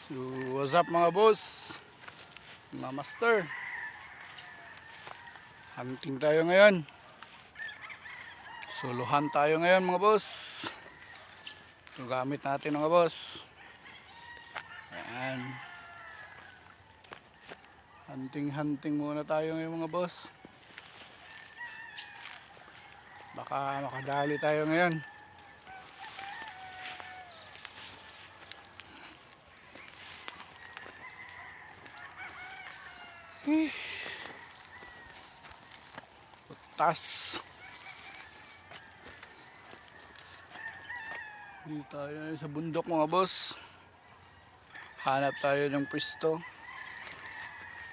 So, what's up mga boss, mga master? Hunting tayo ngayon. Suluhan tayo ngayon mga boss. Ito gamit natin mga boss. Ayan. Hunting muna tayo ngayon mga boss. Baka makadali tayo ngayon. Tas. Dito tayo sa bundok mga boss. Hanap tayo ng pwesto.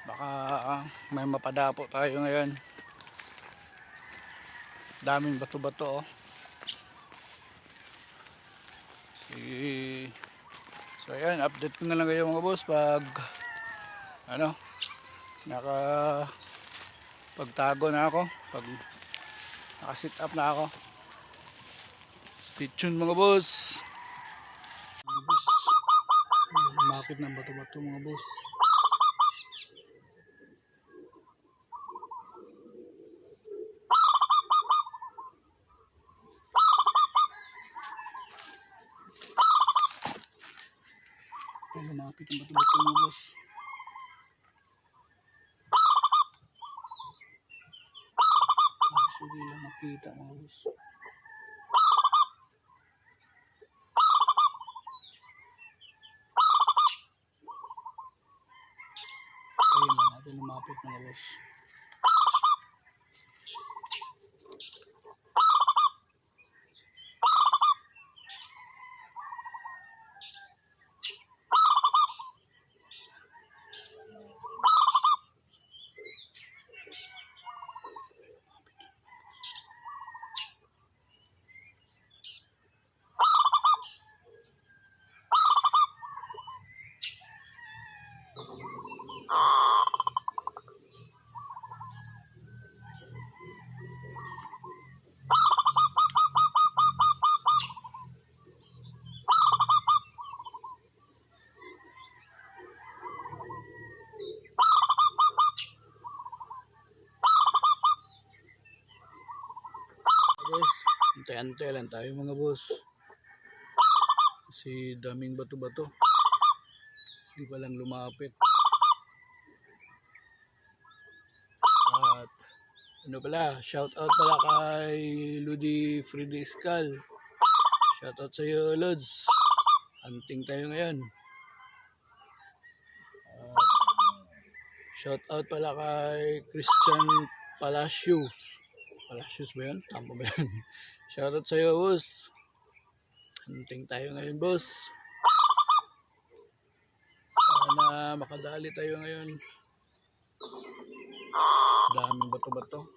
Baka may mapadapo tayo ngayon. Daming bato-bato oh. So ayan, update ko na lang kayo mga boss pag pagtago na ako, pag naka-sit up na ako. Stay tuned mga boss. Mga boss, makit ng bato-bato mga boss. Lumapit yung bato-bato mga boss. Hindi lang makita mga boss. Ayun na natin lumapit mga boss. Boss, antay-antay lang tayo mga boss. Kasi daming bato-bato. Hindi pa lang lumapit. At ano pala, shout out pala kay Ludi Freddy Escal. Shout out sa iyo Lods. Hunting tayo ngayon. At shout out pala kay Christian Palacios. Palacios ba yun? Tama ba yun? Shout out sa iyo boss. Hunting tayo ngayon boss. Sana makadali tayo ngayon. Daming bato-bato.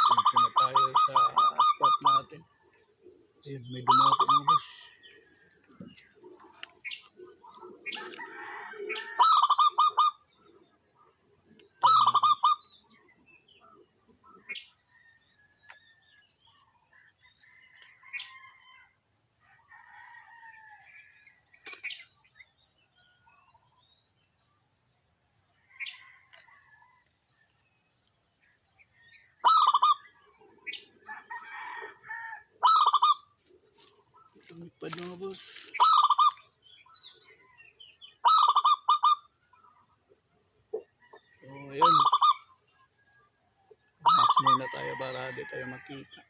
Dito na tayo sa spot natin. Ayun, may dumapo mga boss. Tumipad mga boss. So ayun. Mas muna tayo para di tayo makita.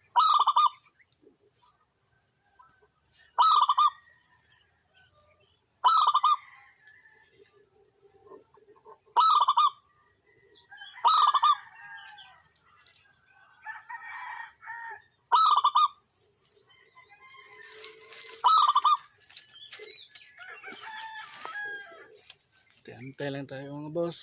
Antay lang tayo mga boss.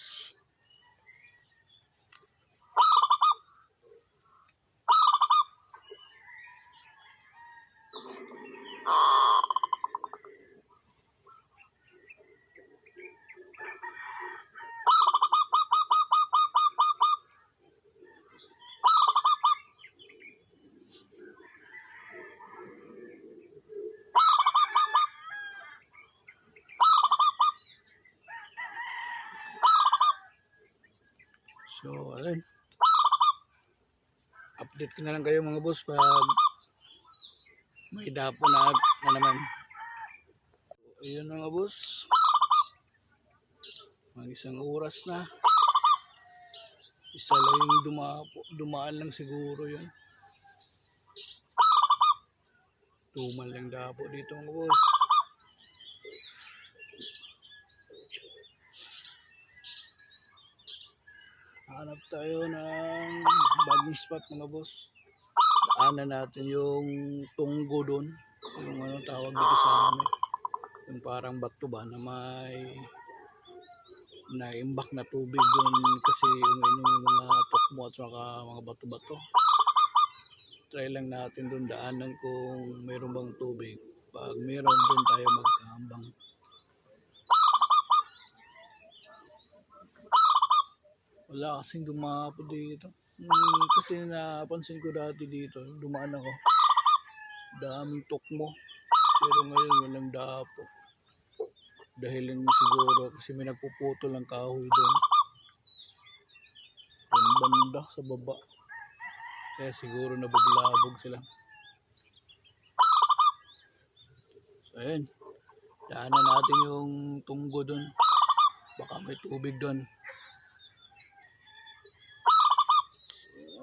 So, ayun. Update ko na lang kayo mga boss pag may dapo na naman. Ayun mga boss. Mag isang oras na. Isa lang yung dumaan lang siguro yun. Tumal lang dapo dito mga boss. Hanap tayo ng bagong spot mga boss. Daanan natin yung tunggo doon. Yung ano tawag dito sa amin. Yung parang bato ba na may naimbak na tubig doon kasi uminom yung mga tukmo at saka mga bato-bato. Try lang natin doon daanan kung mayroon bang tubig. Pag mayroon doon tayo magkahambang. Wala kasing dumapo dito. Kasi napansin ko dati dito, dumaan ako. Daming tukmo. Pero ngayon walang dapo. Dahil lang siguro kasi may nagpuputol ng kahoy doon. Yung banda sa baba. Kaya siguro nabablabog sila. So ayun. Daanan natin yung tunggo doon. Baka may tubig doon.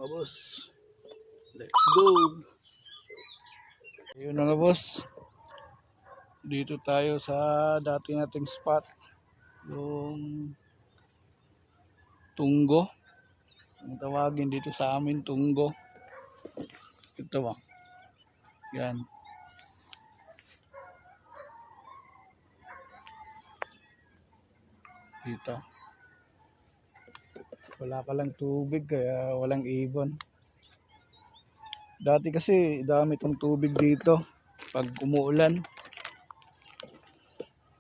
Mga boss, let's go. Ayun mga boss, dito tayo sa dati nating spot, yung tunggo. Ang tawagin dito sa amin tunggo. Ito ba? Yan. Dito. Wala palang tubig kaya walang ibon. Dati kasi dami itong tubig dito. Pag umuulan,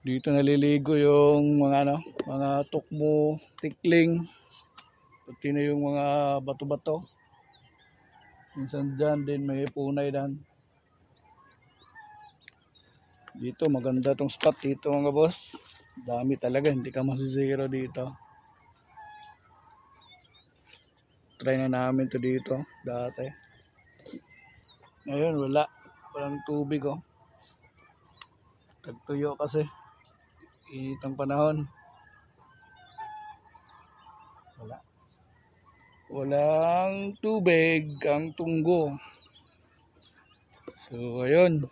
dito naliligo yung mga mga tukmo, tikling, pati na yung mga bato-bato. Minsan dyan din may punay dan. Dito maganda tong spot dito mga boss. Dami talaga, hindi ka masisiro dito. Try na namin to dito dati. Ngayon walang tubig oh. Tagtuyo kasi initang panahon. Walang tubig ang tunggo. So ayun.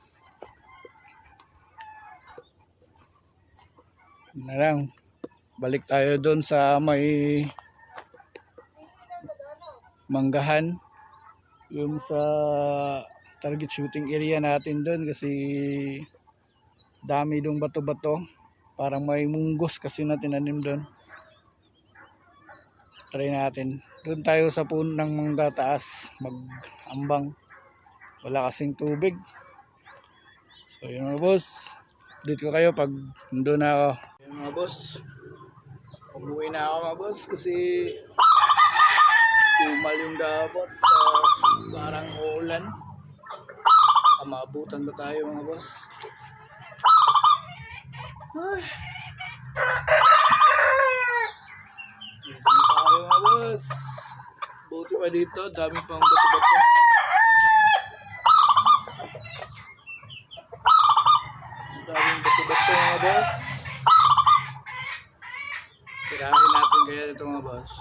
Na lang. Balik tayo doon sa may manggahan. Yung sa target shooting area natin doon kasi dami dong bato-bato. Parang may munggos kasi na tinanim doon. Try natin. Doon tayo sa puno ng mangga taas mag-ambang. Wala kasing tubig. So yun mga boss. Dito ko kayo pag nandun na ako. Yun mga boss. Umuwi na ako mga boss kasi tumal yung dapat. Parang uulan. Maabutan ba tayo mga boss? Ay. Dito na tayo mga boss. Buti pa dito. Dami pang bato-bato. Daming bato-bato mga boss. Tirahin natin kaya dito mga boss.